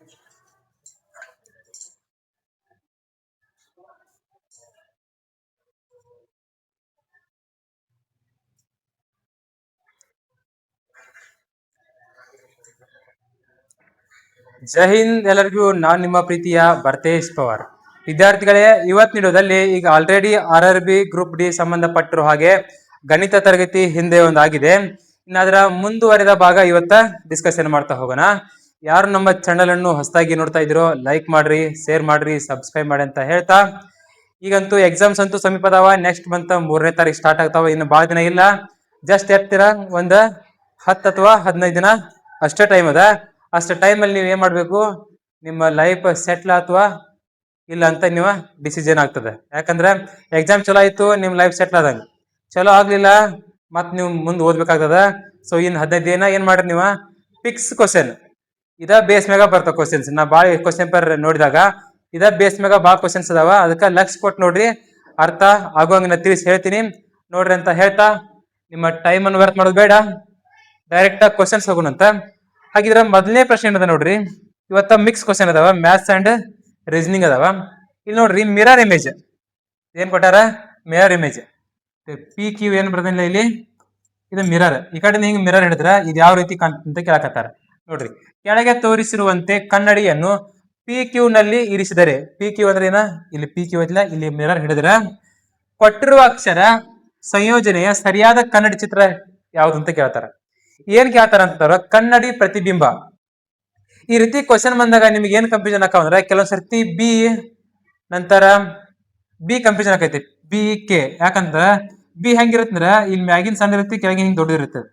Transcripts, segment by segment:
ಜೈ ಹಿಂದ್ ಎಲ್ಲರಿಗೂ ನಾನ್ ನಿಮ್ಮ ಪ್ರೀತಿಯ ಭರ್ತೇಶ್ ಪವಾರ್. ವಿದ್ಯಾರ್ಥಿಗಳೇ, ಇವತ್ ನೀಡೋದಲ್ಲಿ ಈಗ ಆಲ್ರೆಡಿ RRB ಗ್ರೂಪ್ ಡಿ ಸಂಬಂಧಪಟ್ಟಿರೋ ಹಾಗೆ ಗಣಿತ ತರಗತಿ ಹಿಂದೆ ಒಂದಾಗಿದೆ. ಇನ್ನಾದ್ರ ಮುಂದುವರೆದ ಭಾಗ ಇವತ್ತ ಡಿಸ್ಕಷನ್ ಮಾಡ್ತಾ ಹೋಗೋಣ. ಯಾರು ನಮ್ಮ ಚಾನಲ್ ಅನ್ನು ಹೊಸದಾಗಿ ನೋಡ್ತಾ ಇದ್ರೋ ಲೈಕ್ ಮಾಡ್ರಿ, ಶೇರ್ ಮಾಡ್ರಿ, ಸಬ್ಸ್ಕ್ರೈಬ್ ಮಾಡಿ ಅಂತ ಹೇಳ್ತಾ, ಈಗಂತೂ ಎಕ್ಸಾಮ್ಸ್ ಅಂತೂ ಸಮೀಪ ಅದಾವ. ನೆಕ್ಸ್ಟ್ ಮಂತ್ 3ನೇ ತಾರೀಕು ಸ್ಟಾರ್ಟ್ ಆಗ್ತಾವ. ಇನ್ನು ಭಾಳ ದಿನ ಇಲ್ಲ, ಜಸ್ಟ್ ಎತ್ತೀರ ಒಂದ್ 10 ಅಥವಾ 15 ದಿನ ಅಷ್ಟೇ ಟೈಮ್ ಅದ. ಅಷ್ಟು ಟೈಮಲ್ಲಿ ನೀವು ಏನ್ ಮಾಡ್ಬೇಕು, ನಿಮ್ಮ ಲೈಫ್ ಸೆಟ್ಲ್ ಅಥವಾ ಇಲ್ಲ ಅಂತ ನೀವು ಡಿಸಿಷನ್ ಆಗ್ತದೆ. ಯಾಕಂದ್ರೆ ಎಕ್ಸಾಮ್ ಚಲೋ ಆಯ್ತು, ನಿಮ್ ಲೈಫ್ ಸೆಟ್ಲ್ ಆದಂಗ. ಚಲೋ ಆಗ್ಲಿಲ್ಲ, ಮತ್ ನೀವು ಮುಂದೆ ಓದ್ಬೇಕಾಗ್ತದ. ಸೊ ಇನ್ 15 ದಿನ ಏನ್ ಮಾಡ್ರಿ, ನೀವು ಫಿಕ್ಸ್ ಕ್ವಶನ್ ಇದ ಬೇಸ್ ಮ್ಯಾಗ ಬರ್ತಾವ ಕ್ವಶನ್ಸ್. ನಾ ಭಾಳ ಕ್ವಶನ್ ಪೇಪರ್ ನೋಡಿದಾಗ ಇದ ಬೇಸ್ ಮ್ಯಾಗ ಭಾಳ ಕ್ವಶನ್ಸ್ ಅದಾವ. ಅದಕ್ಕೆ ಲಕ್ಷ ಕೊಟ್ಟು ನೋಡ್ರಿ, ಅರ್ಥ ಆಗುವಂಗ ನಾ ತಿಳಿಸಿ ಹೇಳ್ತೀನಿ ನೋಡ್ರಿ ಅಂತ ಹೇಳ್ತಾ, ನಿಮ್ಮ ಟೈಮ್ ಅನ್ನು ವರ್ಕ್ ಮಾಡೋದು ಬೇಡ, ಡೈರೆಕ್ಟ್ ಆಗಿ ಕ್ವಶನ್ಸ್ ಹೋಗೋಣಂತ. ಹಾಗಿದ್ರೆ ಮೊದಲನೇ ಪ್ರಶ್ನೆ ಏನದ ನೋಡ್ರಿ, ಇವತ್ತ ಮಿಕ್ಸ್ ಕ್ವಶನ್ ಅದಾವ, ಮ್ಯಾಥ್ಸ್ ಅಂಡ್ ರೀಸನಿಂಗ್ ಅದಾವ. ಇಲ್ಲಿ ನೋಡ್ರಿ, ಮಿರರ್ ಇಮೇಜ್ ಏನ್ ಕೊಟ್ಟಾರ, ಮಿರರ್ ಇಮೇಜ್ PQ ಏನ್ ಬರ್ದಿಲ್ಲ ಇಲ್ಲಿ, ಇದು ಮಿರರ್. ಈ ಕಡೆ ಹಿಂಗ್ ಮಿರರ್ ಹಿಡಿದ್ರ ಇದು ಯಾವ ರೀತಿ ಕಾಣ್ತಂತ ಕೇಳಕತ್ತಾರ. ನೋಡ್ರಿ, ಕೆಳಗೆ ತೋರಿಸಿರುವಂತೆ ಕನ್ನಡಿಯನ್ನು PQ ನಲ್ಲಿ ಇರಿಸಿದರೆ, PQ ಅಂದ್ರೆ ಏನ, ಇಲ್ಲಿ PQ ಐತಿಲ್ಲ, ಇಲ್ಲಿ ಮಿರರ್ ಹಿಡಿದ್ರ ಕೊಟ್ಟಿರುವ ಅಕ್ಷರ ಸಂಯೋಜನೆಯ ಸರಿಯಾದ ಕನ್ನಡಿ ಚಿತ್ರ ಯಾವ್ದು ಅಂತ ಕೇಳ್ತಾರ. ಏನ್ ಕೇಳ್ತಾರ ಅಂತಂದ್ರ ಕನ್ನಡಿ ಪ್ರತಿಬಿಂಬ. ಈ ರೀತಿ ಕ್ವಶನ್ ಬಂದಾಗ ನಿಮ್ಗೆ ಏನ್ ಕನ್ಫ್ಯೂಷನ್ ಆಕಾವ ಅಂದ್ರೆ, ಕೆಲವೊಂದ್ ಸರ್ತಿ ನಂತರ ಬಿ ಕನ್ಫ್ಯೂಷನ್ ಆಕೈತಿ, BK. ಯಾಕಂದ್ರ ಬಿ ಹೆಂಗಿರುತ್ತಂದ್ರ ಇಲ್ಲಿ ಮ್ಯಾಗಿನ್ ಸಣ್ಣ ಇರುತ್ತೆ, ಕೆಳಗಿನ ಹಿಂಗ್ ದೊಡ್ಡದಿರ್ತದೆ.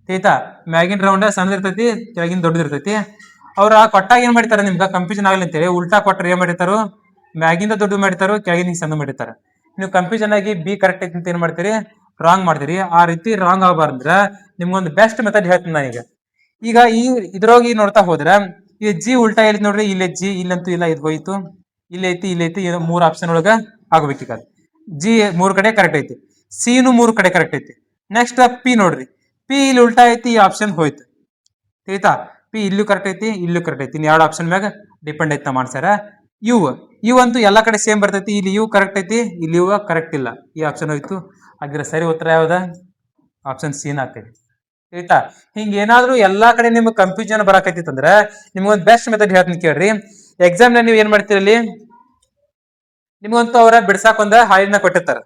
ಆಯ್ತಾ, ಮ್ಯಾಗಿನ್ ರೌಂಡ್ ಸಣ್ಣ ಇರ್ತೈತಿ, ಕೆಳಗಿನ ದೊಡ್ಡದಿರ್ತೈತಿ. ಅವ್ರ ಕೊಟ್ಟಾಗ ಏನ್ ಮಾಡಿರ್ತಾರ, ನಿಮ್ಗ ಕನ್ಫ್ಯೂಷನ್ ಆಗಲಿ ಅಂತೇಳಿ ಉಲ್ಟಾ ಕೊಟ್ಟರೆ ಏನ್ ಮಾಡಿರ್ತಾರು, ಮ್ಯಾಗಿಂದ ದೊಡ್ಡ ಮಾಡಿರ್ತಾರು, ಕೆಳಗಿನ ಸಣ್ಣ ಮಾಡಿರ್ತಾರ. ನೀವು ಕನ್ಫ್ಯೂಷನ್ ಆಗಿ ಬಿ ಕರೆಕ್ಟ್ ಐತಿ ಅಂತ ಏನ್ ಮಾಡ್ತೀರಿ, ರಾಂಗ್ ಮಾಡ್ತೀರಿ. ಆ ರೀತಿ ರಾಂಗ್ ಆಗಬಾರ್ದ್ರ ನಿಮ್ಗೊಂದು ಬೆಸ್ಟ್ ಮೆಥಡ್ ಹೇಳ್ತೀನಿ ನಾನೀಗ. ಈಗ ಇದ್ರೋಗಿ ನೋಡ್ತಾ ಹೋದ್ರ ಈ ಜಿ ಉಲ್ಟಾ ಹೇಳಿದ್ ನೋಡ್ರಿ, ಇಲ್ಲೇ ಜಿ, ಇಲ್ಲಂತೂ ಇಲ್ಲ, ಇದು ಹೋಯ್ತು, ಇಲ್ಲಿ ಐತಿ, ಇಲ್ಲಿ ಐತಿ. 3 ಆಪ್ಷನ್ ಒಳಗ ಆಗ್ಬೇಕೀಗ. ಜಿ 3 ಕಡೆ ಕರೆಕ್ಟ್ ಐತಿ, ಸಿನು 3 ಕಡೆ ಕರೆಕ್ಟ್ ಐತಿ. ನೆಕ್ಸ್ಟ್ ಪಿ ನೋಡ್ರಿ, ಪಿ ಇಲ್ಲಿ ಉಲ್ಟಾ ಐತಿ, ಈ ಆಪ್ಷನ್ ಹೋಯ್ತು. ಆಯ್ತಾ, ಪಿ ಇಲ್ಲೂ ಕರೆಕ್ಟ್ ಐತಿ, ಇಲ್ಲೂ ಕರೆಕ್ಟ್ ಐತಿ. 2 ಆಪ್ಷನ್ ಮ್ಯಾಗ ಡಿಪೆಂಡ್ ಐತಿ ಮಾಡ್ಸಾರ. ಯು ಅಂತೂ ಎಲ್ಲಾ ಕಡೆ ಸೇಮ್ ಬರ್ತೈತಿ, ಇಲ್ಲಿ ಯು ಕರೆಕ್ಟ್ ಐತಿ, ಇಲ್ಲಿ ಯು ಕರೆಕ್ಟ್ ಇಲ್ಲ, ಈ ಆಪ್ಷನ್ ಹೋಯ್ತು. ಹಾಗಿದ್ರೆ ಸರಿ ಉತ್ತರ ಯಾವ್ದ, ಆಪ್ಷನ್ ಸಿ ನ ಆಗ್ತೈತಿ. ಆಯ್ತಾ, ಹಿಂಗ ಏನಾದ್ರು ಎಲ್ಲಾ ಕಡೆ ನಿಮ್ಗೆ ಕನ್ಫ್ಯೂಷನ್ ಬರಾಕೈತಿ ಅಂದ್ರೆ ನಿಮ್ಗೊಂದು ಬೆಸ್ಟ್ ಮೆಥಡ್ ಹೇಳ್ತೀನಿ ಕೇಳ್ರಿ. ಎಕ್ಸಾಮ್ ನ ನೀವು ಏನ್ ಮಾಡ್ತೀರಲ್ಲಿ, ನಿಮ್ಗಂತೂ ಅವ್ರ ಬಿಡ್ಸಾಕ್ ಒಂದ ಹಾಳಿನ ಕೊಟ್ಟಿರ್ತಾರ.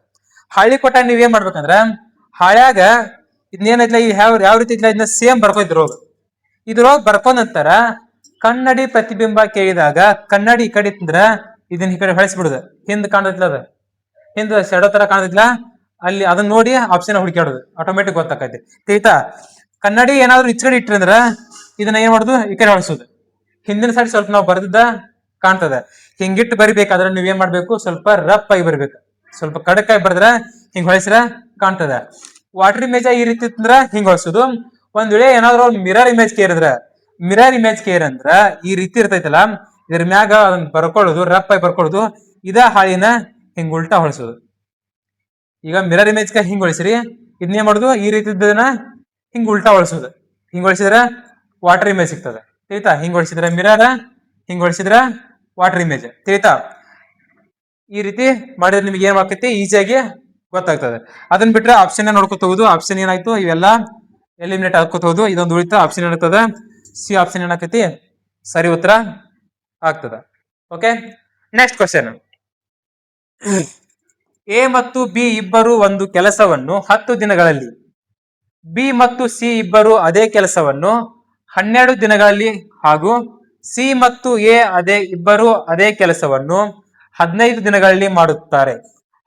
ಹಾಳಿ ಕೊಟ್ಟಾಗ ನೀವ್ ಏನ್ ಮಾಡ್ಬೇಕಂದ್ರ, ಹಾಳ್ಯಾಗ ಇದನ್ನೇನೈತ್ಲ, ಯಾವ ರೀತಿ ಐತ್ಲ, ಇದನ್ನ ಸೇಮ್ ಬರ್ಕೋಯ್ತಿರೋ. ಇದ್ರೊಳಗ ಬರ್ಕೊಂಡಂತಾರ ಕನ್ನಡಿ ಪ್ರತಿಬಿಂಬ ಕೇಳಿದಾಗ ಕನ್ನಡಿ ಈ ಕಡೆ ಇತ್ತಂದ್ರ ಇದನ್ನ ಈ ಕಡೆ ಹೊಳಿಸ್ಬಿಡುದು. ಹಿಂದ್ ಕಾಣದಿಲ್ಲ, ಅದ ಹಿಂದ್ ಶೆಡೋ ತರ ಕಾಣದಿಲ್ಲ, ಅಲ್ಲಿ ಅದನ್ನ ನೋಡಿ ಆಪ್ಷನ್ ಹುಡುಕಾಡೋದು, ಆಟೋಮೆಟಿಕ್ ಗೊತ್ತಾಕೈತಿ. ಆಯ್ತಾ, ಕನ್ನಡಿ ಏನಾದ್ರು ಈಚೆ ಕಡೆ ಇಟ್ರಿ ಅಂದ್ರ ಇದನ್ನ ಏನ್ ಮಾಡುದು, ಈ ಕಡೆ ಹೊಳಿಸೋದು. ಹಿಂದಿನ ಸೈಡ್ ಸ್ವಲ್ಪ ನಾವು ಬರ್ದಿದ್ದ ಕಾಣ್ತದೆ. ಹಿಂಗಿಟ್ಟು ಬರಿಬೇಕಾದ್ರೆ ನೀವ್ ಏನ್ ಮಾಡ್ಬೇಕು, ಸ್ವಲ್ಪ ರಫ್ ಆಗಿ ಬರ್ಬೇಕು. ಸ್ವಲ್ಪ ಕಡಕಾಯಿ ಬರ್ದ್ರ ಹಿಂಗ್ ಹೊಳಿಸ್ರ ಕಾಣ್ತದ. ವಾಟರ್ ಇಮೇಜ್ ಈ ರೀತಿ ಇತ್ತಂದ್ರ ಹಿಂಗ್ ಹೊಳ್ಸೋದು. ಒಂದ್ ವೇಳೆ ಏನಾದ್ರು ಮಿರರ್ ಇಮೇಜ್ ಕೇರಿದ್ರ, ಮಿರರ್ ಇಮೇಜ್ ಕೇರ್ ಅಂದ್ರ ಈ ರೀತಿ ಇರ್ತೈತಲ್ಲ, ಇದ್ರ ಮ್ಯಾಗ ಅದನ್ನ ಬರ್ಕೊಳ್ಳೋದು, ರಫ್ ಆಗಿ ಬರ್ಕೊಳ್ಳೋದು. ಇದ ಹಾಳಿನ ಹಿಂಗ್ ಉಲ್ಟಾ ಹೊಳ್ಸೋದು. ಈಗ ಮಿರರ್ ಇಮೇಜ್ ಹಿಂಗ್ ಹೊಳಿಸ್ರಿ, ಇದನ್ನೇ ಮಾಡುದು, ಈ ರೀತಿ ಇದ್ದದನ್ನ ಹಿಂಗ್ ಉಲ್ಟಾ ಹೊಳ್ಸೋದು. ಹಿಂಗ್ ಹೊಳಿಸಿದ್ರ ವಾಟರ್ ಇಮೇಜ್ ಸಿಗ್ತದೆ. ತಿಳಿತಾ, ಹಿಂಗ್ ಹೊಳಿಸಿದ್ರ ಮಿರರ್, ಹಿಂಗ್ ಹೊಳಿಸಿದ್ರ ವಾಟರ್ ಇಮೇಜ್. ತಿಳಿತಾ, ಈ ರೀತಿ ಮಾಡಿದ್ರೆ ನಿಮ್ಗೆ ಏನ್ ಆಕೈತಿ, ಈಸಿಯಾಗಿ ಗೊತ್ತಾಗ್ತದೆ. ಅದನ್ನ ಬಿಟ್ರೆ ಆಪ್ಷನ್ ನೋಡ್ಕೊತ ಹೋಗುದು. ಆಪ್ಷನ್ ಏನಾಯ್ತು, ಇವೆಲ್ಲ ಎಲಿಮಿನೇಟ್ ಹಾಕೋತ ಹೋದು. ಇದೊಂದು ಉಳಿತ, ಆಪ್ಷನ್ ಏನಾಗ್ತದ, ಸಿ ಆಪ್ಷನ್ ಏನಾಕೈತಿ ಸರಿ ಉತ್ತರ ಆಗ್ತದ. Okay, next question. ಎ ಮತ್ತು ಬಿ ಇಬ್ಬರು ಒಂದು ಕೆಲಸವನ್ನು 10 ದಿನಗಳಲ್ಲಿ, ಬಿ ಮತ್ತು ಸಿ ಇಬ್ಬರು ಅದೇ ಕೆಲಸವನ್ನು 12 ದಿನಗಳಲ್ಲಿ, ಹಾಗೂ ಸಿ ಮತ್ತು ಎ ಇಬ್ಬರು ಅದೇ ಕೆಲಸವನ್ನು 15 ದಿನಗಳಲ್ಲಿ ಮಾಡುತ್ತಾರೆ.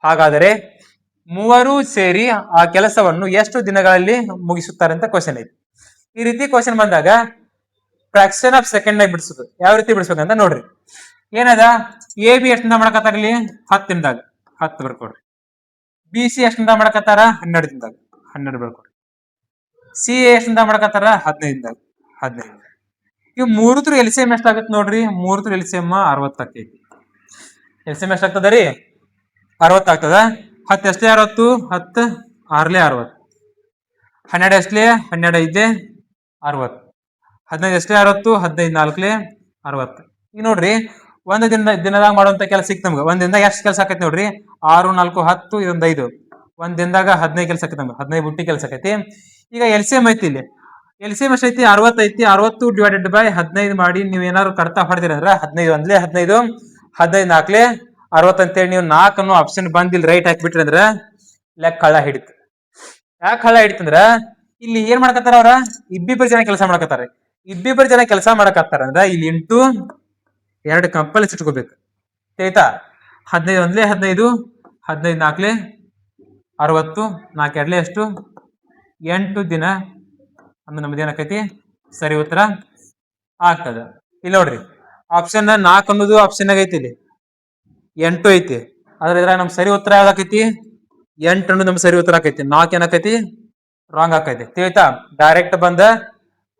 ಹಾಗಾದರೆ ಮೂವರು ಸೇರಿ ಆ ಕೆಲಸವನ್ನು ಎಷ್ಟು ದಿನಗಳಲ್ಲಿ ಮುಗಿಸುತ್ತಾರೆ ಅಂತ ಕ್ವಶನ್ ಐತಿ. ಈ ರೀತಿ ಕ್ವಶನ್ ಬಂದಾಗ ಫ್ರಾಕ್ಷನ್ ಆಫ್ ಸೆಕೆಂಡ್ ನಾಗ ಬಿಡಿಸೋದು. ಯಾವ ರೀತಿ ಬಿಡಿಸ್ಬೇಕಂತ ನೋಡ್ರಿ. ಏನದ, ಎ ಬಿ ಎಷ್ಟಿಂದ ಮಾಡಕತ್ತಾರ ಇಲ್ಲಿ, 10 ದಿನದಾಗ 10 ಬರ್ಕೊಡ್ರಿ. ಬಿ ಸಿ ಎಷ್ಟಿಂದ ಮಾಡಕತ್ತಾರ, 12 ದಿನದಾಗ 12 ಬರ್ಕೊಡ್ರಿ. ಸಿ ಎಷ್ಟಿಂದ ಮಾಡಕತ್ತಾರ, 15 ದಿನದಾಗ 15. ಇವ್ ಮೂರತ್ರ ಎಲ್ಸಿಎಂ ಎಷ್ಟಾಗತ್ತೆ ನೋಡ್ರಿ, ಮೂರತ್ರ ಎಲ್ಸಿಎಂ 60 ಆಕೈತಿ. ಎಲ್ಸಿಎಂ ಎಷ್ಟಾಗ್ತದ ರೀ, 60 ಆಗ್ತದ. 10 ಎಷ್ಟೇ 60, 10 6 60. 12 ಎಷ್ಟಲೇ, 12 5 60. 15 ಎಷ್ಟೇ 60, 15 4 60. ಈಗ ನೋಡ್ರಿ ಒಂದ್ ದಿನದಾಗ ಮಾಡುವಂತ ಕೆಲಸ ಸಿಕ್ತ ನಮ್ಗೆ. ಒಂದ್ ದಿನದಾಗ ಎಷ್ಟು ಕೆಲಸ ಆಕೈತಿ ನೋಡ್ರಿ, 6 4 10 ಇದೊಂದ್ 5. ಒಂದ್ ದಿನದಾಗ 15 ಕೆಲಸ ಆಕೈತಿ ನಮ್ಗೆ, 15 ಬುಟ್ಟಿ ಕೆಲಸ ಆಕೈತಿ. ಈಗ LCM ಐತಿ, ಇಲ್ಲಿ LCM ಎಷ್ಟ್ ಐತಿ, 60 ಐತಿ. 60 ಡಿವೈಡೆಡ್ ಬೈ 15 ಮಾಡಿ ನೀವ್ ಏನಾದ್ರು ಕಡ್ತಾ ಹೊಡೆದಿರ ಅಂದ್ರ 15 ಒಂದ್ಲೆ 15, 15 ನಾಲ್ಕಲೆ 60 ಅಂತೇಳಿ ನೀವು 4 ಅನ್ನೋ ಆಪ್ಷನ್ ಬಂದಿಲ್ ರೈಟ್ ಹಾಕ್ಬಿಟ್ರಿ ಅಂದ್ರ ಲೆಕ್ಕ ಹಳ್ಳ ಹಿಡಿತು. ಯಾಕೆ ಹಳ್ಳ ಹಿಡಿತಂದ್ರ ಇಲ್ಲಿ ಏನ್ ಮಾಡಕತ್ತಾರ ಅವ್ರ, ಇಬ್ಬಿಬ್ಬರು ಜನ ಕೆಲಸ ಮಾಡಕತ್ತಾರ. ಇಬ್ಬಿಬ್ಬರು ಜನ ಕೆಲಸ ಮಾಡಕತ್ತಾರ ಅಂದ್ರ ಇಲ್ಲಿ ಇಂಟು 2 ಕಂಪಲ್ಸರಿ ಇಟ್ಕೋಬೇಕು, ಆಯ್ತಾ. 15 ಒಂದ್ಲೆ 15, 15 ನಾಲ್ಕಲೆ 60, 4 ಎರಡ್ಲೆ ಎಷ್ಟು 8 ದಿನ ಅಂದ್ರೆ ನಮ್ದು ಏನಾಕೈತಿ ಸರಿ ಉತ್ತರ ಆಗ್ತದ. ಇಲ್ಲಿ ನೋಡ್ರಿ ಆಪ್ಷನ್ 4 ಅನ್ನೋದು ಆಪ್ಷನ್ ಐತಿ, ಇಲ್ಲಿ 8 ಐತಿ. ಆದ್ರೆ ಇದ್ರಾಗ ನಮ್ ಸರಿ ಉತ್ತರ ಯಾವ್ದಾಕೈತಿ, 8 ಅನ್ನೋದು ನಮ್ ಸರಿ ಉತ್ತರ ಆಕೈತಿ. 4 ಏನಾಕೈತಿ ರಾಂಗ್ ಆಕೈತಿ, ತಿಳಿತಾ. ಡೈರೆಕ್ಟ್ ಬಂದ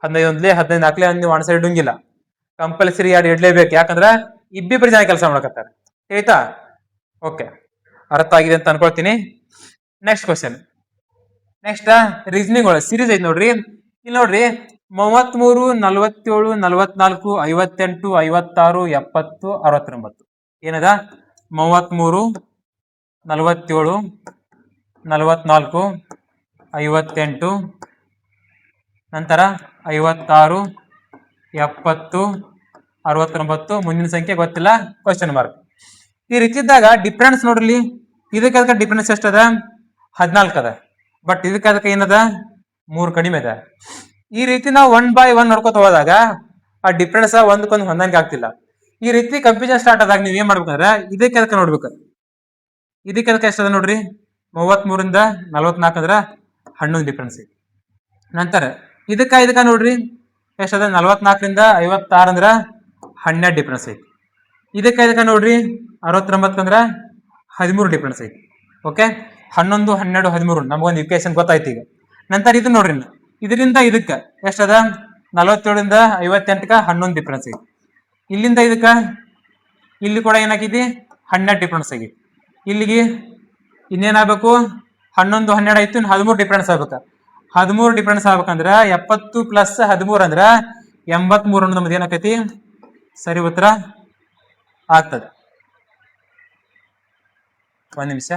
15 ಒಂದ್ಲೆ 15 ನಾಲ್ಕಲೆ ನೀವು ಒನ್ ಸೈಡ್ ಇಡಂಗಿಲ್ಲ, ಕಂಪಲ್ಸರಿ 2 ಇಡ್ಲೇಬೇಕು. ಯಾಕಂದ್ರ ಇಬ್ಬಿಬ್ಬರು ಜನ ಕೆಲಸ ಮಾಡಕತ್ತಾರ, ತಿಳಿತಾ. ಓಕೆ, ಅರ್ಥ ಆಗಿದೆ ಅಂತ ಅನ್ಕೊಳ್ತೀನಿ. Next question. ನೆಕ್ಸ್ಟ್ ರೀಸನಿಂಗ್ ಒಳಗೆ ಸೀರೀಸ್ ಐತಿ ನೋಡ್ರಿ. ಇಲ್ಲಿ ನೋಡ್ರಿ 33, 47, 44, 58, 56, 70, 69 ಏನದ 33, 47, 44, 58 ನಂತರ 56, 70, 69 ಮುಂದಿನ ಸಂಖ್ಯೆ ಗೊತ್ತಿಲ್ಲ, ಕ್ವಶನ್ ಮಾರ್ಕ್. ಈ ರೀತಿದ್ದಾಗ ಡಿಫ್ರೆನ್ಸ್ ನೋಡ್ರಿ, ಇದಕ್ಕೆ ಡಿಫ್ರೆನ್ಸ್ ಎಷ್ಟದ 14 ಅದ. ಬಟ್ ಇದಕ್ಕೆ ಏನದ 3 ಕಡಿಮೆ ಅದ. ಈ ರೀತಿ ನಾವು 1 by 1 ನೋಡ್ಕೊತ ಹೋದಾಗ ಆ ಡಿಫ್ರೆನ್ಸ್ ಒಂದಕ್ಕೊಂದು ಹೊಂದಾಣಿಕೆ ಆಗ್ತಿಲ್ಲ. ಈ ರೀತಿ ಕನ್ಫ್ಯೂಷನ್ ಸ್ಟಾರ್ಟ್ ಆದಾಗ ನೀವ್ ಏನ್ ಮಾಡ್ಬೇಕಂದ್ರ ಇದಕ್ಕೆ ನೋಡ್ಬೇಕು. ಇದಕ್ಕೆ ಎಷ್ಟದ ನೋಡ್ರಿ, 33 ಇಂದ 44 ಅಂದ್ರ 11 ಡಿಫ್ರೆನ್ಸ್ ಐತಿ. ನಂತರ ಇದಕ್ಕ ನೋಡ್ರಿ ಎಷ್ಟದ 44 ರಿಂದ 56 ಅಂದ್ರ 12 ಡಿಫ್ರೆನ್ಸ್ ಐತಿ. ಇದಕ್ಕೆ ನೋಡ್ರಿ 69 ಅಂದ್ರ 13 ಡಿಫ್ರೆನ್ಸ್ ಐತಿ. ಓಕೆ, 11, 12, 13 ನಮಗೊಂದು ಇಕ್ವೇಶನ್ ಗೊತ್ತಾಯ್ತು ಈಗ. ನಂತರ ಇದು ನೋಡ್ರಿ, ಇದರಿಂದ ಇದಕ್ಕ ಎಷ್ಟದ 47 ರಿಂದ 58ಕ್ಕ 11 ಡಿಫ್ರೆನ್ಸ್ ಐತಿ. ಇಲ್ಲಿಂದ ಇದಕ್ಕ ಇಲ್ಲಿ ಕೂಡ ಏನಾಗೈತಿ 12 ಡಿಫ್ರೆನ್ಸ್ ಆಗೈತಿ. ಇಲ್ಲಿಗೆ ಇನ್ನೇನಾಗಬೇಕು 11, 12 ಆಯ್ತು, 13 ಡಿಫ್ರೆನ್ಸ್ ಆಗ್ಬೇಕ. 13 ಡಿಫ್ರೆನ್ಸ್ ಆಗ್ಬೇಕಂದ್ರ 70 ಪ್ಲಸ್ 13 ಅಂದ್ರ 83 ಅನ್ನೋದು ನಮ್ದು ಏನಾಕೈತಿ ಸರಿ ಉತ್ತರ ಆಗ್ತದೆ. ಒಂದ್ ನಿಮಿಷ,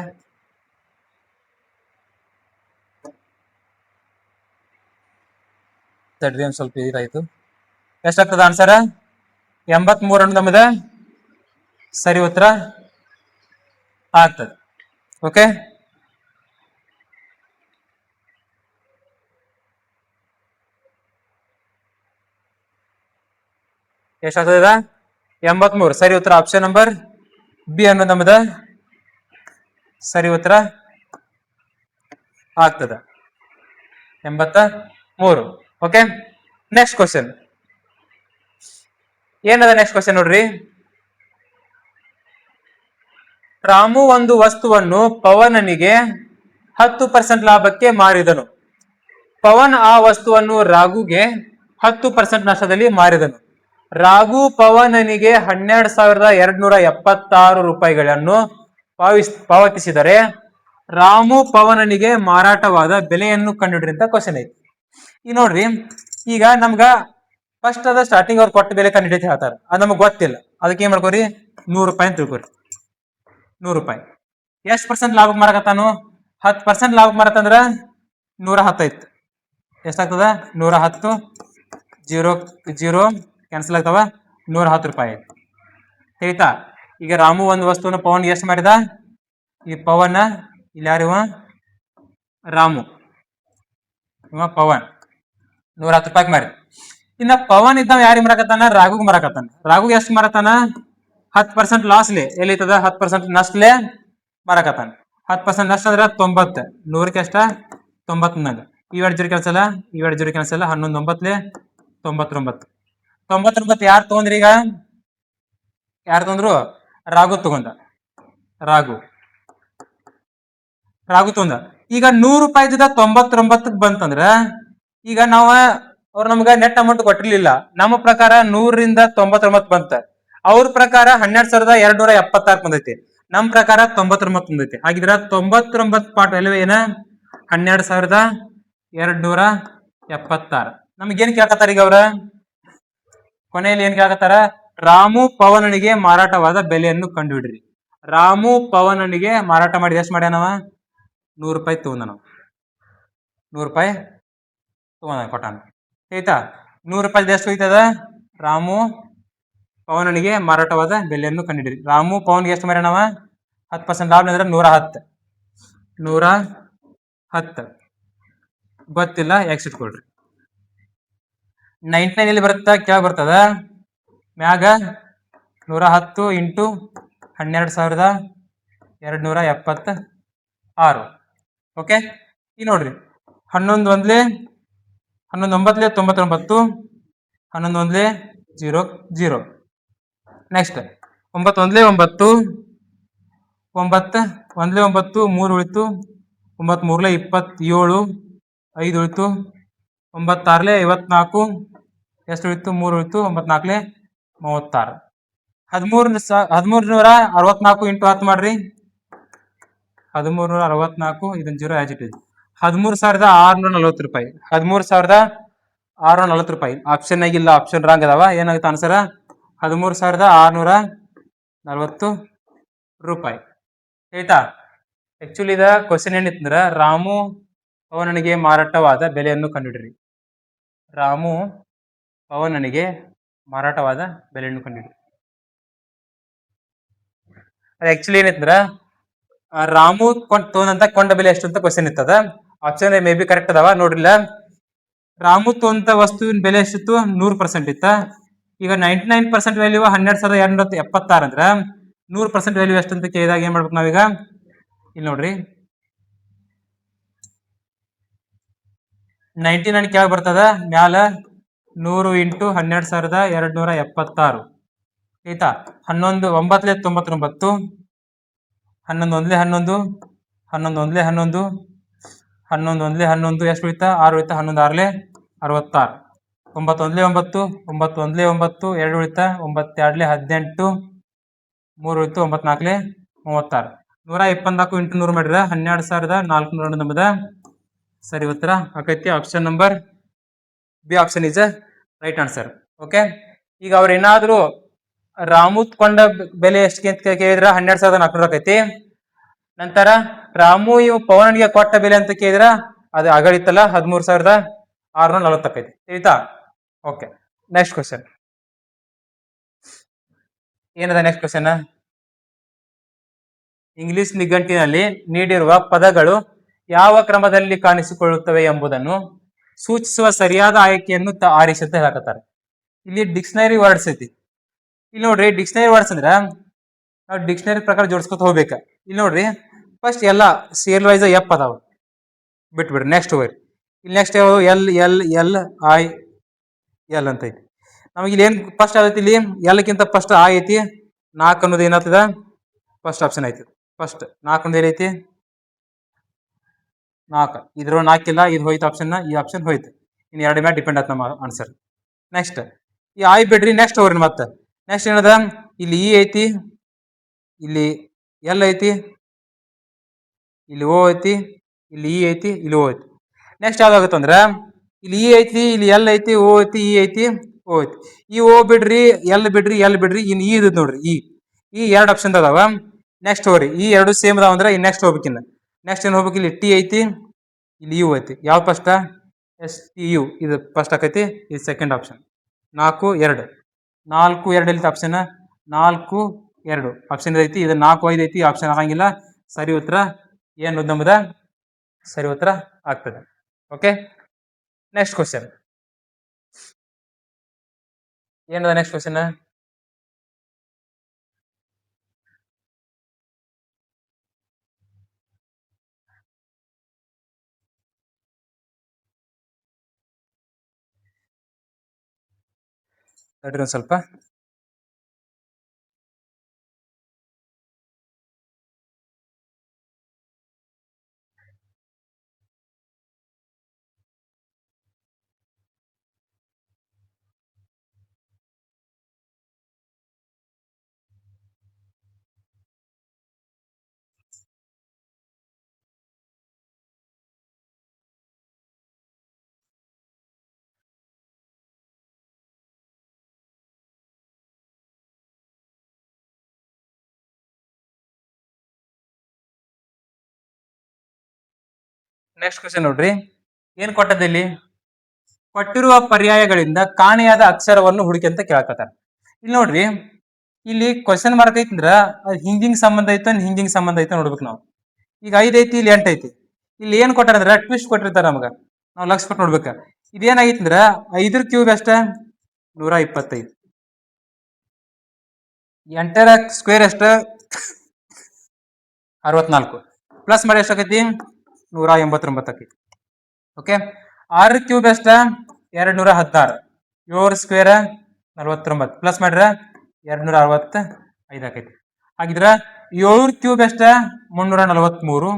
ತಡ್ರಿ ಒಂದ್ ಸ್ವಲ್ಪ ಇದಾಯ್ತು. ಎಷ್ಟಾಗ್ತದ ಆನ್ಸರ್ 83 ಅನ್ನೋದು ನಮ್ದ ಸರಿ ಉತ್ತರ ಆಗ್ತದೆ. ಓಕೆ, ಎಷ್ಟಾಗ್ತದ 83 ಸರಿ ಉತ್ತರ. ಆಪ್ಷನ್ ನಂಬರ್ ಬಿ ಅನ್ನೋದು ನಮ್ದ ಸರಿ ಉತ್ತರ ಆಗ್ತದ 83. ಓಕೆ, ನೆಕ್ಸ್ಟ್ ಕ್ವಶನ್ ಏನದ? ನೆಕ್ಸ್ಟ್ ಕ್ವಶನ್ ನೋಡ್ರಿ, ರಾಮು ಒಂದು ವಸ್ತುವನ್ನು ಪವನನಿಗೆ 10% ಲಾಭಕ್ಕೆ ಮಾರಿದನು. ಪವನ್ ಆ ವಸ್ತುವನ್ನು ರಾಘುಗೆ 10% ನಷ್ಟದಲ್ಲಿ ಮಾರಿದನು. ರಾಘು ಪವನನಿಗೆ 12,276 ರೂಪಾಯಿಗಳನ್ನು ಪಾವತಿಸಿದರೆ ರಾಮು ಪವನನಿಗೆ ಮಾರಾಟವಾದ ಬೆಲೆಯನ್ನು ಕಂಡುಹಿಡಿರಿ ಅಂತ ಕ್ವಶನ್ ಐತಿ. ಈಗ ನೋಡ್ರಿ, ಈಗ ನಮ್ಗ ಫಸ್ಟ್ ಅದ ಸ್ಟಾರ್ಟಿಂಗ್ ಅವ್ರು ಕೊಟ್ಟ ಬೆಲೆ ಕಂಡುಹಿಡಿತ ಹೇಳ್ತಾರ, ಅದು ನಮಗ್ ಗೊತ್ತಿಲ್ಲ. ಅದಕ್ಕೆ ಏನ್ ಮಾಡ್ಕೋರಿ 100 ರೂಪಾಯಿ ಅಂತ ತಿಳ್ಕೊರಿ. 100 ರೂಪಾಯಿ ಎಷ್ಟು ಪರ್ಸೆಂಟ್ ಲಾಭಕ್ಕೆ ಮಾರಕತ್ತಾನು? 10% ಲಾಭಕ್ಕೆ ಮಾರತ್ತಂದ್ರ 110 ಐತಿ. ಎಷ್ಟಾಗ್ತದ 110, 0 0 ಕ್ಯಾನ್ಸಲ್ ಆಗ್ತಾವ, 110 ರೂಪಾಯಿ ಐತಿ. ಆಯ್ತಾ. ಈಗ ರಾಮು ಒಂದು ವಸ್ತುವನ್ನು ಪವನ್ ಎಷ್ಟು ಮಾಡಿದ? ಈ ಪವನ್ ಇಲ್ಲಿ ಯಾರಿವ ರಾಮು, ಇವ ಪವನ್ 110 ರೂಪಾಯಿಗೆ ಮಾರಿ. ಇನ್ನ ಪವನ್ ಇದ್ದಾವ ಯಾರಿಗೆ ಮರಕತ್ತಾನ? ರಾಘುಗ್ ಮರಕತ್ತಾನ. ರಾಘುಗ್ ಎಷ್ಟು ಮರತಾನ? 10% ಲಾಸ್ಲೆ ಎಲ್ಲಿತದ 10% ನಷ್ಟಲೆ ಮರಕತ್ತಾನ. 10% ನಷ್ಟ ಅಂದ್ರ 90, 100ಕ್ಕೆ ಎಷ್ಟ 90. ಇವೆರಡು ಜೋಡಿ ಕೆಲಸ ಅಲ್ಲ, ಇವೆರಡು ಜೋಡಿ ಕೆಲಸ ಅಲ್ಲ, 11 9ಲೆ 99. 99 ಯಾರು ತಗೊಂಡ್ರಿ? ಈಗ ಯಾರು ತಗೊಂಡ್ರು? ರಾಘು ತಗೊಂಡ. ರಾಘು ತಗೊಂಡ. ಈಗ 100 ರೂಪಾಯಿ 99ಕ್ಕೆ ಬಂತಂದ್ರ ಈಗ ನಾವ ಅವ್ರು ನಮ್ಗ ನೆಟ್ ಅಮೌಂಟ್ ಕೊಟ್ಟಿರ್ಲಿಲ್ಲ. ನಮ್ಮ ಪ್ರಕಾರ 100 ರಿಂದ 99 ಬಂತ. ಅವ್ರ ಪ್ರಕಾರ 12,276 ಬಂದೈತಿ. ನಮ್ ಪ್ರಕಾರ 99 ಬಂದೈತಿ. ಹಾಗಿದ್ರ 99 ಪಾರ್ಟ್ ವ್ಯಾಲ್ಯೂ ಏನ? 12,276. ನಮ್ಗೆ ಏನ್ ಕೇಳ್ಕತ್ತಾರ ಈಗ ಅವ್ರ? ಕೊನೆಯಲ್ಲಿ ಏನ್ ಕೇಳ್ಕತ್ತಾರ? ರಾಮು ಪವನನಿಗೆ ಮಾರಾಟವಾದ ಬೆಲೆಯನ್ನು ಕಂಡುಹಿಡ್ರಿ. ರಾಮು ಪವನನಿಗೆ ಮಾರಾಟ ಮಾಡಿ ಎಷ್ಟು ಮಾಡ್ಯಾನವ? 100 ರೂಪಾಯಿ ತಗೊಂಡನ. 100 ರೂಪಾಯಿ ತಗೊಂಡ ಕೊಟ್ಟಾನ. ಆಯ್ತಾ? 100 ರೂಪಾಯಿ ಎಷ್ಟು ಹೋಯ್ತದ? ರಾಮು ಪವನನಿಗೆ ಮಾರಾಟವಾದ ಬೆಲೆಯನ್ನು ಕಂಡುಹಿಡ್ರಿ. ರಾಮು ಪವನ್ಗೆ ಎಷ್ಟು ಮಾರ್ಯಾನವ? 10% ಲಾಭ ಅಂದ್ರೆ 110. 110 ಗೊತ್ತಿಲ್ಲ, ಎಕ್ಸ್ ಇಟ್ಕೊಳ್ರಿ. 99 ಎಲ್ಲಿ ಬರುತ್ತಾ? ಕೆಳಗೆ ಬರ್ತದ. ಮ್ಯಾಗ 110 ಇಂಟು 12,276. ಓಕೆ, ಈಗ ನೋಡ್ರಿ 11 ಒಂದ್ಲೆ 11 9 99, 11 ಒಂದ್ಲೆ 0 0. ನೆಕ್ಸ್ಟ್ 9 ಒಂದ್ಲೆ 9, 9 ಒಂದ್ಲೆ 9, 3 ಉಳಿತು. 9 3ಲೆ 27, 5 ಉಳಿತು. 9 6ಲೆ 54, ಎಷ್ಟು ಉಳಿತು? 3 ಉಳಿತು. 9 4ಲೆ 36. 1364 ಇಂಟು 10 ಮಾಡ್ರಿ. 1364, ಇದನ್ನ 0 ಆಸ್ ಇಟ್ ಇಸ್. 13,640 ರೂಪಾಯಿ. 13,640 ರೂಪಾಯಿ. ಆಪ್ಷನ್ ಆಗಿಲ್ಲ, ಆಪ್ಷನ್ ರಾಂಗ್ ಅದಾವ. ಏನಾಗುತ್ತೆ ಆನ್ಸರ್? 13,640 ರೂಪಾಯಿ. ಆಯ್ತಾ? ಆಕ್ಚುಲಿ ಇದ ಕ್ವಶನ್ ಏನಿತ್ತಂದ್ರ ರಾಮು ಪವನನಿಗೆ ಮಾರಾಟವಾದ ಬೆಲೆಯನ್ನು ಕಂಡುಹಿಡ್ರಿ. ರಾಮು ಪವನನಿಗೆ ಮಾರಾಟವಾದ ಬೆಲೆಯನ್ನು ಕಂಡುಹಿಡ್ರಿ. ಆಕ್ಚುಲಿ ಏನೈತಂದ್ರ ರಾಮು ತೊಗೊಂಡಂತ ಕೊಂಡ ಬೆಲೆ ಎಷ್ಟು ಅಂತ ಕ್ವಶನ್ ಇತ್ತದ. ಆಪ್ಷನ್ ಮೇ ಬಿ ಕರೆಕ್ಟ್ ಅದಾವ, ನೋಡ್ರಿಲ್ಲ. ರಾಮು ತೊಗೊಂಡ ವಸ್ತುವಿನ ಬೆಲೆ ಎಷ್ಟಿತ್ತು? 100% ಇತ್ತ. ಈಗ 99% ವ್ಯಾಲ್ಯೂ 12,276 ಅಂದ್ರ 100% ವ್ಯಾಲ್ಯೂ ಎಷ್ಟು ಅಂತ ಕೇಳಿದಾಗ ಏನ್ ಮಾಡ್ಬೇಕು ನಾವೀಗ? ಇಲ್ಲಿ ನೋಡ್ರಿ, 99 ಕೆಳಗೆ ಬರ್ತದ. ಮ್ಯಾಲ 100 ಇಂಟು 12,276. ಆಯ್ತಾ? 11 9ಲೆ 99, 11 ಒಂದ್ಲೆ 11, 11 ಒಂದ್ಲೆ 11, 11 ಒಂದ್ಲೆ 11, ಎಷ್ಟು ಉಳಿತಾ? 6 ಉಳಿತಾ. 11 6ಲೆ 66. 9 ಒಂದ್ಲೆ 9, 9 ಒಂದ್ಲೆ 9, 2 ಉಳಿತಾ. 9 2ಲೆ 18, 3 ಉಳಿತು. 9 4ಲೆ 36. 124 ಇಂಟು 100 ಮಾಡಿದ್ರ 12,400 ನಮ್ಮದ ಸರಿ ಉತ್ತರ ಆಕೈತಿ. Option number B option is right answer. Okay, ಈಗ ಅವ್ರ ಏನಾದ್ರು ರಾಮು ಕೊಂಡ ಬೆಲೆ ಎಷ್ಟು ಅಂತ ಕೇಳಿದ್ರ 12,400 ಆಕೈತಿ. ನಂತರ ರಾಮು ಇವು ಪವನನಿಗೆ ಕೊಟ್ಟ ಬೆಲೆ ಅಂತ ಕೇಳಿದ್ರ ಅದು ಆಗಲಿತ್ತಲ್ಲ 13,640 ಆಕೈತಿ. ಆಯ್ತಾ? ಓಕೆ, ನೆಕ್ಸ್ಟ್ ಕ್ವಶನ್ ಏನದ? ನೆಕ್ಸ್ಟ್ ಕ್ವಶನ್, ಇಂಗ್ಲಿಷ್ ನಿಘಂಟಿನಲ್ಲಿ ನೀಡಿರುವ ಪದಗಳು ಯಾವ ಕ್ರಮದಲ್ಲಿ ಕಾಣಿಸಿಕೊಳ್ಳುತ್ತವೆ ಎಂಬುದನ್ನು ಸೂಚಿಸುವ ಸರಿಯಾದ ಆಯ್ಕೆಯನ್ನು ಆರಿಸಿ ಅಂತ ಹೇಳಕತ್ತಾರೆ. ಇಲ್ಲಿ ಡಿಕ್ಷನರಿ ವರ್ಡ್ಸ್ ಐತಿ. ಇಲ್ಲಿ ನೋಡ್ರಿ, ಡಿಕ್ಷನರಿ ವರ್ಡ್ಸ್ ಅಂದ್ರ ನಾವು ಡಿಕ್ಷನರಿ ಪ್ರಕಾರ ಜೋಡಿಸ್ಕೊತ ಹೋಗ್ಬೇಕ. ಇಲ್ಲಿ ನೋಡ್ರಿ, ಫಸ್ಟ್ ಎಲ್ಲ ಸೇಲ್ ವೈಸ್ ಎಪ್ ಅದಾವ, ಬಿಟ್ಬಿಡ್ರಿ. ನೆಕ್ಸ್ಟ್ ಹೋಗ್ರಿ, ಇಲ್ಲಿ ನೆಕ್ಸ್ಟ್ ಯಾವ? L L L I L ಅಂತ ಐತಿ. ನಮಗೆ ಇಲ್ಲಿ ಏನ್ ಫಸ್ಟ್ ಆಗೈತಿ? ಇಲ್ಲಿ ಎಲ್ಲಕ್ಕಿಂತ ಫಸ್ಟ್ ಆ ಐತಿ. 4 ಅನ್ನೋದು ಏನಾಗ್ತದ? ಫಸ್ಟ್ ಆಪ್ಷನ್ ಐತಿ. ಫಸ್ಟ್ 4 ಅನ್ನೋದು ಏನೈತಿ? 4. ಇದ್ರ 4 ಇಲ್ಲ, ಇದು ಹೋಯ್ತು ಆಪ್ಷನ್. ಈ ಆಪ್ಷನ್ ಹೋಯ್ತು. ಇನ್ನು 2 ಮೇಲೆ ಡಿಪೆಂಡ್ ಆಯ್ತು ನಮ್ಮ ಆನ್ಸರ್. ನೆಕ್ಸ್ಟ್ ಈ ಆಯ್ ಬಿಡ್ರಿ. ನೆಕ್ಸ್ಟ್ ಹೋಗ್ರಿ. ಮತ್ತೆ ನೆಕ್ಸ್ಟ್ ಏನದ? ಇಲ್ಲಿ ಇ ಐತಿ, ಇಲ್ಲಿ ಎಲ್ ಐತಿ, ಇಲ್ಲಿ ಓ ಐತಿ, ಇಲ್ಲಿ ಇ ಐತಿ, ಇಲ್ಲಿ ಓ ಐತಿ. ನೆಕ್ಸ್ಟ್ ಯಾವ್ದಾಗುತ್ತೆ ಅಂದ್ರ ಇಲ್ಲಿ ಇ ಐತಿ, ಇಲ್ಲಿ ಎಲ್ ಐತಿ, ಓ ಐತಿ, ಇ ಐತಿ, ಓ ಐತಿ. ಈ ಓ ಬಿಡ್ರಿ, ಎಲ್ ಬಿಡ್ರಿ, ಎಲ್ ಬಿಡ್ರಿ. ಇನ್ ಇ ಇದ್ ನೋಡ್ರಿ, ಈ 2 ಆಪ್ಷನ್ ಅದಾವ. ನೆಕ್ಸ್ಟ್ ಹೋಗ್ರಿ, ಈ 2 ಸೇಮ್ ಅದಾವ ಅಂದ್ರೆ ನೆಕ್ಸ್ಟ್ ಹೋಗ್ಬೇಕಿನ್ನ. ನೆಕ್ಸ್ಟ್ ಏನ್ ಹೋಗ್ಬೇಕು? ಇಲ್ಲಿ ಟಿ ಐತಿ, ಇಲ್ಲಿ ಯು ಐತಿ. ಯಾವ ಫಸ್ಟ್? ಎಸ್ ಟಿ ಯು, ಇದು ಫಸ್ಟ್ ಆಕೈತಿ. ಇದು ಸೆಕೆಂಡ್ ಆಪ್ಷನ್. 4 2 4 2 ಎಲ್ಲಿ ಆಪ್ಷನ್? 4 2 ಆಪ್ಷನ್ ಐತಿ. ಇದು 4 5 ಐತಿ, ಆಪ್ಷನ್ ಆಗಂಗಿಲ್ಲ. ಸರಿ ಉತ್ತರ ಏನು ನಮ್ಮದ? ಸರಿ ಉತ್ತರ ಆಗ್ತದೆ. ಓಕೆ, ನೆಕ್ಸ್ಟ್ ಕ್ವಶನ್ ಏನದ? ನೆಕ್ಸ್ಟ್ ಕ್ವಶನ್ ನೋಡ್ರಿ ಒಂದ್ ಸ್ವಲ್ಪ. ನೆಕ್ಸ್ಟ್ ಕ್ವಶನ್ ನೋಡ್ರಿ, ಏನ್ ಕೊಟ್ಟದ ಇಲ್ಲಿ? ಕೊಟ್ಟಿರುವ ಪರ್ಯಾಯಗಳಿಂದ ಕಾಣೆಯಾದ ಅಕ್ಷರವನ್ನು ಹುಡುಕಿ ಅಂತ ಕೇಳಕತ್ತಾರ. ಇಲ್ಲಿ ನೋಡ್ರಿ, ಇಲ್ಲಿ ಕ್ವಶನ್ ಮಾರ್ಕ್ ಐತಂದ್ರ ಅದು ಹಿಂಗಿಂಗ್ ಸಂಬಂಧ ಐತ ಹಿಂಗಿಂಗ್ ಸಂಬಂಧ ಐತ ನೋಡ್ಬೇಕು ನಾವು. ಈಗ 5 ಐತಿ, ಇಲ್ಲಿ 8 ಐತಿ. ಇಲ್ಲಿ ಏನ್ ಕೊಟ್ಟಾರಂದ್ರ ಟ್ವಿಸ್ಟ್ ಕೊಟ್ಟಿರ್ತಾರ ನಮಗ, ನಾವು ಲಕ್ಷ ಕೊಟ್ಟು ನೋಡ್ಬೇಕ. ಇದೇನಾಗೈತಂದ್ರ 5 ಕ್ಯೂಬ್ ಎಷ್ಟ? 125. 8ರ ಸ್ಕ್ವೇರ್ ಎಷ್ಟ? 64. ಪ್ಲಸ್ ಮಾಡಿ ಎಷ್ಟಾಗೈತಿ? 189 ಆಕೈತಿ. ಓಕೆ. 6 ಕ್ಯೂಬ್ ಎಷ್ಟ? 216. 7 ಸ್ಕ್ವೇರ್ 49. ಪ್ಲಸ್ ಮಾಡ್ರ 265 ಆಕೈತಿ. ಹಾಗಿದ್ರ 7 ಕ್ಯೂಬ್ ಎಷ್ಟ? 343.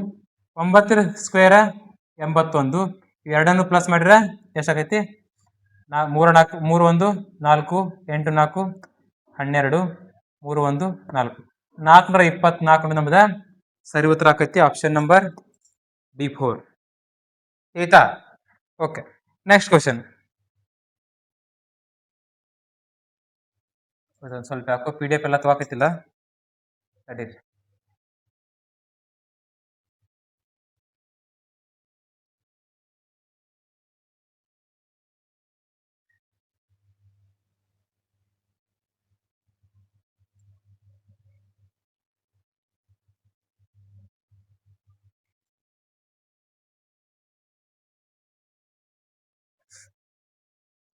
9 ಸ್ಕ್ವೇರ್ 81. ಇವೆರಡನ್ನು ಪ್ಲಸ್ ಮಾಡ್ರ ಎಷ್ಟಾಗೈತಿ? 3 4 3 1 4 8 4 12 3 1 4 424 ನಮ್ದ ಸರಿ ಉತ್ತರ ಆಕೈತಿ. ಆಪ್ಷನ್ ನಂಬರ್ B4 ಆಯ್ತಾ? ಓಕೆ. ನೆಕ್ಸ್ಟ್ ಕ್ವಶನ್, ಸ್ವಲ್ಪ ಯಾಕೋ PDF ಎಲ್ಲ ತಗೋಕತ್ತಿಲ್ಲ, ತಡೀರಿ.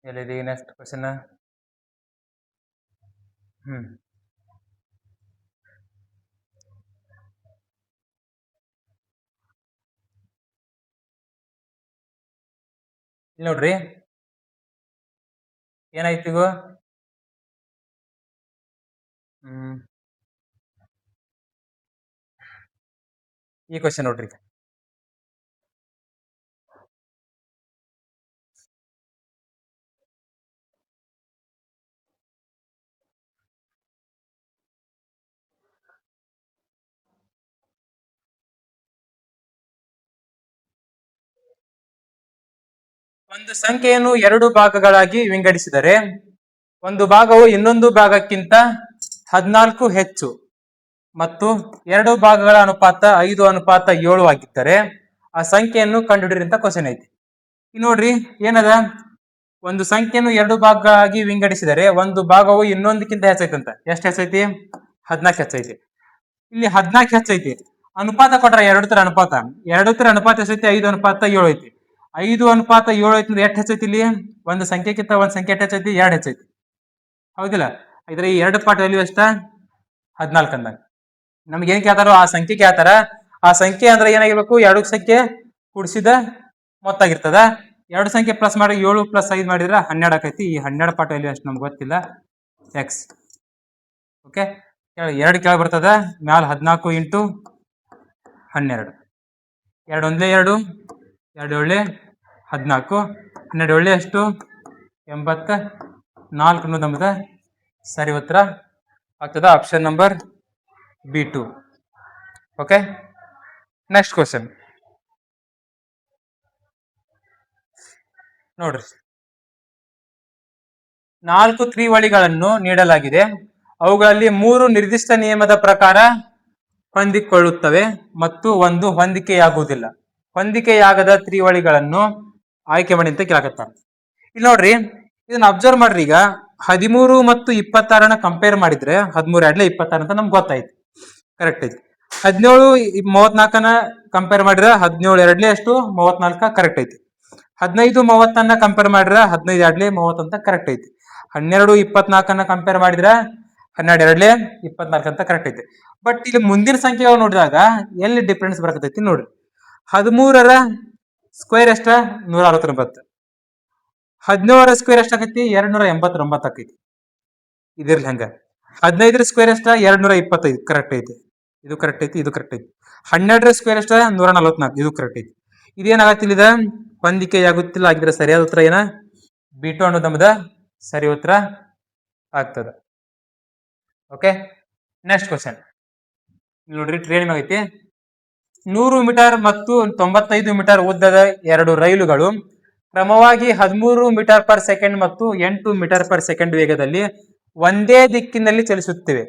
ಎಲ್ಲಿದೆ ನೆಕ್ಸ್ಟ್ ಕ್ವಶನ್? ಇಲ್ಲಿ ನೋಡ್ರಿ, ಏನಾಯ್ತು ಈಗ? ಈ ಕ್ವಶನ್ ನೋಡ್ರಿ, ಒಂದು ಸಂಖ್ಯೆಯನ್ನು 2 ಭಾಗಗಳಾಗಿ ವಿಂಗಡಿಸಿದರೆ ಒಂದು ಭಾಗವು ಇನ್ನೊಂದು ಭಾಗಕ್ಕಿಂತ 14 ಹೆಚ್ಚು ಮತ್ತು 2 ಭಾಗಗಳ ಅನುಪಾತ 5:7 ಆಗಿದ್ದರೆ ಆ ಸಂಖ್ಯೆಯನ್ನು ಕಂಡುಹಿಡಿಯಿರಿ ಅಂತ ಕ್ವಶನ್ ಐತಿ. ಈಗ ನೋಡ್ರಿ, ಏನದ? ಒಂದು ಸಂಖ್ಯೆಯನ್ನು 2 ಭಾಗಗಳಾಗಿ ವಿಂಗಡಿಸಿದರೆ ಒಂದು ಭಾಗವು ಇನ್ನೊಂದಕ್ಕಿಂತ ಹೆಚ್ಚೈತಂತ. ಎಷ್ಟು ಹೆಚ್ಚೈತಿ? 14 ಹೆಚ್ಚೈತಿ. ಇಲ್ಲಿ 14 ಹೆಚ್ಚೈತಿ. ಅನುಪಾತ ಕೊಟ್ರ 2 ತರ ಅನುಪಾತ. 2 ತರ ಅನುಪಾತ ಎಷ್ಟೈತಿ? 5:7 ಐತಿ. 5:7 ಐತಿ ಅಂದ್ರೆ ಎಷ್ಟು ಹೆಚ್ಚೈತಿ? ಇಲ್ಲಿ ಒಂದು ಸಂಖ್ಯೆಗಿಂತ ಒಂದ್ ಸಂಖ್ಯೆ ಎಷ್ಟು ಹೆಚ್ಚೈತಿ? 2 ಹೆಚ್ಚೈತಿ, ಹೌದಿಲ್ಲ? ಇದ್ರ ಈ 2 ಪಾರ್ಟ್ ವ್ಯಾಲ್ಯೂ ಎಷ್ಟ? 14 ಅಂದಾಗ ನಮ್ಗೆ ಏನ್ ಕೇಳ್ತಾರೋ ಆ ಸಂಖ್ಯೆ ಕೇಳ್ತಾರ. ಆ ಸಂಖ್ಯೆ ಅಂದ್ರೆ ಏನಾಗಿರ್ಬೇಕು? 2 ಸಂಖ್ಯೆ ಕೂಡಿಸಿದ ಮೊತ್ತ ಆಗಿರ್ತದ. 2 ಸಂಖ್ಯೆ ಪ್ಲಸ್ ಮಾಡಿ 7 + 5 ಮಾಡಿದ್ರೆ 12 ಆಕೈತಿ. ಈ 12 ಪಾರ್ಟ್ ವ್ಯಾಲ್ಯೂ ಅಷ್ಟು ನಮ್ಗೆ ಗೊತ್ತಿಲ್ಲ, ಎಕ್ಸ್. ಓಕೆ. 2 ಕೆಳಗೆ ಬರ್ತದ, ಮ್ಯಾಲ 14 × 12. 2 1 2, 2 7 14, 12 7 ಎಷ್ಟು? 84 ಅನ್ನೋದು ನಮ್ದ ಸರಿ ಉತ್ತರ ಆಗ್ತದ. Option number B2. Okay. Next question ನೋಡ್ರಿ, 4 ತ್ರಿವಳಿಗಳನ್ನು ನೀಡಲಾಗಿದೆ. ಅವುಗಳಲ್ಲಿ 3 ನಿರ್ದಿಷ್ಟ ನಿಯಮದ ಪ್ರಕಾರ ಹೊಂದಿಕೊಳ್ಳುತ್ತವೆ ಮತ್ತು 1 ಹೊಂದಿಕೆಯಾಗುವುದಿಲ್ಲ. ಹೊಂದಿಕೆಯಾಗದ ತ್ರಿವಳಿಗಳನ್ನು ಆಯ್ಕೆ ಮಾಡಿ ಅಂತ ಕೇಳಕತ್ತಾರ. ಇಲ್ಲಿ ನೋಡ್ರಿ, ಇದನ್ನ ಅಬ್ಸರ್ವ್ ಮಾಡ್ರಿ. ಈಗ 13 ಮತ್ತು 26ನ ಕಂಪೇರ್ ಮಾಡಿದ್ರೆ 13 2 26 ಅಂತ ನಮ್ಗೆ ಗೊತ್ತಾಯ್ತು, ಕರೆಕ್ಟ್ ಐತಿ. 17 34ನ ಕಂಪೇರ್ ಮಾಡಿದ್ರೆ 17 2 ಎಷ್ಟು? 34 ಕರೆಕ್ಟ್ ಐತಿ. 15 30ನ್ನ ಕಂಪೇರ್ ಮಾಡಿದ್ರೆ 15 2 30 ಅಂತ ಕರೆಕ್ಟ್ ಐತಿ. 12 24ನ್ನ ಕಂಪೇರ್ ಮಾಡಿದ್ರೆ 12 2 24 ಅಂತ ಕರೆಕ್ಟ್ ಐತಿ. ಬಟ್ ಇಲ್ಲಿ ಮುಂದಿನ ಸಂಖ್ಯೆಗಳು ನೋಡಿದಾಗ ಎಲ್ಲಿ ಡಿಫ್ರೆನ್ಸ್ ಬರಕತೈತಿ ನೋಡ್ರಿ. 13ರ ಸ್ಕ್ವೇರ್ ಎಷ್ಟ? 169. 17ರ ಸ್ಕ್ವೇರ್ ಎಷ್ಟಾಗೈತಿ? 289 ಆಕೈತಿ. ಇದಿರ್ಲಿ ಹಂಗ. 15ರ ಸ್ಕ್ವೇರ್ ಎಷ್ಟ? 225 ಕರೆಕ್ಟ್ ಐತಿ, ಇದು ಕರೆಕ್ಟ್ ಐತಿ, ಇದು ಕರೆಕ್ಟ್ ಐತಿ. 12ರ ಸ್ಕ್ವೇರ್ ಎಷ್ಟ? 144, ಇದು ಕರೆಕ್ಟ್ ಐತಿ. ಇದೇನಾಗತ್ತಿಲ್ಲ, ಇದ ಹೊಂದಿಕೆಯಾಗುತ್ತಿಲ್ಲ. ಆಗಿದ್ರೆ ಸರಿಯಾದ ಉತ್ತರ ಏನ? B2 ಅನ್ನೋದು ನಮ್ದ ಸರಿ ಉತ್ತರ ಆಗ್ತದ. ಓಕೆ. ನೆಕ್ಸ್ಟ್ ಕ್ವಶನ್ ನೋಡ್ರಿ, ಟ್ರೈನ್ ಆಗೈತಿ. 100 ಮೀಟರ್ ಮತ್ತು 95 ಮೀಟರ್ ಉದ್ದದ 2 ರೈಲುಗಳು ಕ್ರಮವಾಗಿ 13 ಮೀಟರ್ ಪರ್ ಸೆಕೆಂಡ್ ಮತ್ತು 8 ಮೀಟರ್ ಪರ್ ಸೆಕೆಂಡ್ ವೇಗದಲ್ಲಿ ಒಂದೇ ದಿಕ್ಕಿನಲ್ಲಿ ಚಲಿಸುತ್ತಿವೆ.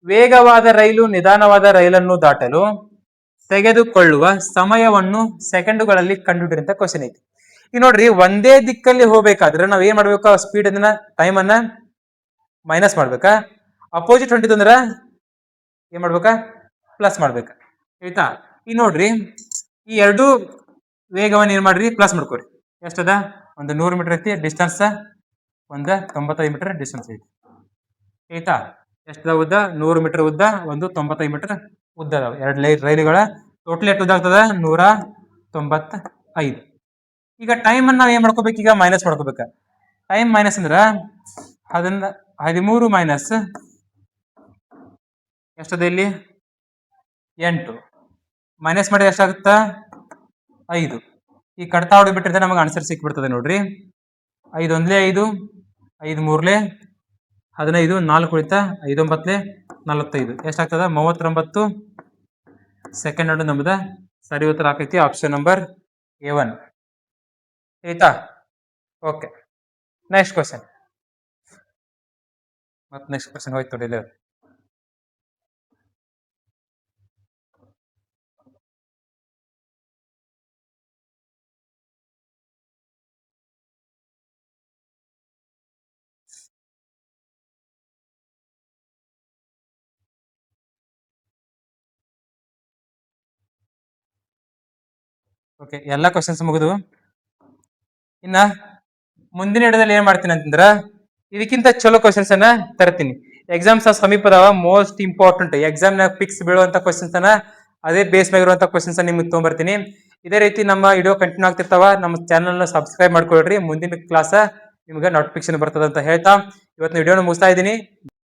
ವೇಗವಾದ ರೈಲು ನಿಧಾನವಾದ ರೈಲನ್ನು ದಾಟಲು ತೆಗೆದುಕೊಳ್ಳುವ ಸಮಯವನ್ನು ಸೆಕೆಂಡುಗಳಲ್ಲಿ ಕಂಡುಹಿಡಿರಿ ಅಂತ ಕ್ವಶನ್ ಐತಿ. ಈಗ ನೋಡ್ರಿ, ಒಂದೇ ದಿಕ್ಕಲ್ಲಿ ಹೋಗ್ಬೇಕಾದ್ರೆ ನಾವ್ ಏನ್ ಮಾಡ್ಬೇಕು? ಸ್ಪೀಡ್ ಅದನ್ನ ಟೈಮ್ ಅನ್ನ ಮೈನಸ್ ಮಾಡ್ಬೇಕಾ? ಅಪೋಸಿಟ್ ಹೊಂಟಿದಂದ್ರ ಏನ್ ಮಾಡ್ಬೇಕಾ? ಪ್ಲಸ್ ಮಾಡ್ಬೇಕಾ? ಆಯ್ತಾ? ಈಗ ನೋಡ್ರಿ, ಈ ಎರಡು ವೇಗವನ್ನ ಏನ್ ಮಾಡ್ರಿ? ಪ್ಲಸ್ ಮಾಡ್ಕೋರಿ. ಎಷ್ಟದ? ಒಂದು 100 ಮೀಟರ್ ಐತಿ ಡಿಸ್ಟೆನ್ಸ್, ಒಂದು 95 ಮೀಟರ್ ಡಿಸ್ಟೆನ್ಸ್ ಐತಿ. ಆಯ್ತಾ? ಎಷ್ಟದ ಉದ್ದ? 100 ಮೀಟರ್ ಉದ್ದ, ಒಂದು 95 ಮೀಟರ್ ಉದ್ದ ಅದಾವ. ಎರಡು ರೈಲುಗಳ ಟೋಟಲ್ ಎಷ್ಟು ಉದ್ದ ಆಗ್ತದ? 195. ಈಗ ಟೈಮ್ ಅನ್ನ ನಾವ್ ಏನ್ ಮಾಡ್ಕೋಬೇಕು? ಈಗ ಮೈನಸ್ ಮಾಡ್ಕೋಬೇಕ. ಟೈಮ್ ಮೈನಸ್ ಅಂದ್ರ 13 ಮೈನಸ್ ಎಷ್ಟದ? ಇಲ್ಲಿ 8 ಮೈನಸ್ ಮಾಡಿ ಎಷ್ಟಾಗುತ್ತಾ? 5. ಈ ಕಡ್ತಾ ಹೊಡಿಬಿಟ್ಟಿರ್ತಾರೆ, ನಮಗೆ ಆನ್ಸರ್ ಸಿಕ್ಬಿಡ್ತದೆ ನೋಡ್ರಿ. 5 ಒಂದ್ಲೆ 5, 5 ಮೂರ್ಲೆ 15, 4 ಉಳಿತ 5 9 45. ಎಷ್ಟಾಗ್ತದ? 39 ಸೆಕೆಂಡ್ ನೋಡಿ ನಮ್ದ ಸರಿ ಉತ್ತರ ಹಾಕೈತಿ ಆಪ್ಷನ್ ನಂಬರ್ A1. ಆಯ್ತಾ? Okay, next question. ಮತ್ತೆ ನೆಕ್ಸ್ಟ್ ಕ್ವಶನ್ ಹೋಯ್ತು ನೋಡಿ. ಓಕೆ, ಎಲ್ಲ ಕ್ವಶನ್ಸ್ ಮುಗಿದು ಇನ್ನ ಮುಂದಿನ ಹಿಡದಲ್ಲಿ ಏನ್ ಮಾಡ್ತೀನಿ ಅಂತಂದ್ರ, ಇದಕ್ಕಿಂತ ಚಲೋ ಕ್ವಶನ್ಸ್ ಅನ್ನ ತರ್ತೀನಿ. ಎಕ್ಸಾಮ್ಸ್ ಸಮೀಪದವ, ಮೋಸ್ಟ್ ಇಂಪಾರ್ಟೆಂಟ್ ಎಕ್ಸಾಮ್ ನಾಗ ಫಿಕ್ಸ್ ಬೀಳುವಂತ ಕ್ವಶನ್ಸ್ ಅನ್ನ, ಅದೇ ಬೇಸ್ ಮ್ಯಾಗ ಇರುವಂತ ಕ್ವಶನ್ಸ್ ನಿಮ್ಗೆ ತೊಗೊಂಬರ್ತೀನಿ. ಇದೇ ರೀತಿ ನಮ್ಮ ವಿಡಿಯೋ ಕಂಟಿನ್ಯೂ ಆಗ್ತಿರ್ತಾವ. ನಮ್ಮ ಚಾನಲ್ ನ ಸಬ್ಸ್ಕ್ರೈಬ್ ಮಾಡ್ಕೊಳ್ರಿ. ಮುಂದಿನ ಕ್ಲಾಸ್ ನಿಮ್ಗೆ ನೋಟಿಫಿಕೇಶನ್ ಬರ್ತದ ಅಂತ ಹೇಳ್ತಾ ಇವತ್ತು ವಿಡಿಯೋನ ಮುಗಿಸ್ತಾ ಇದ್ದೀನಿ.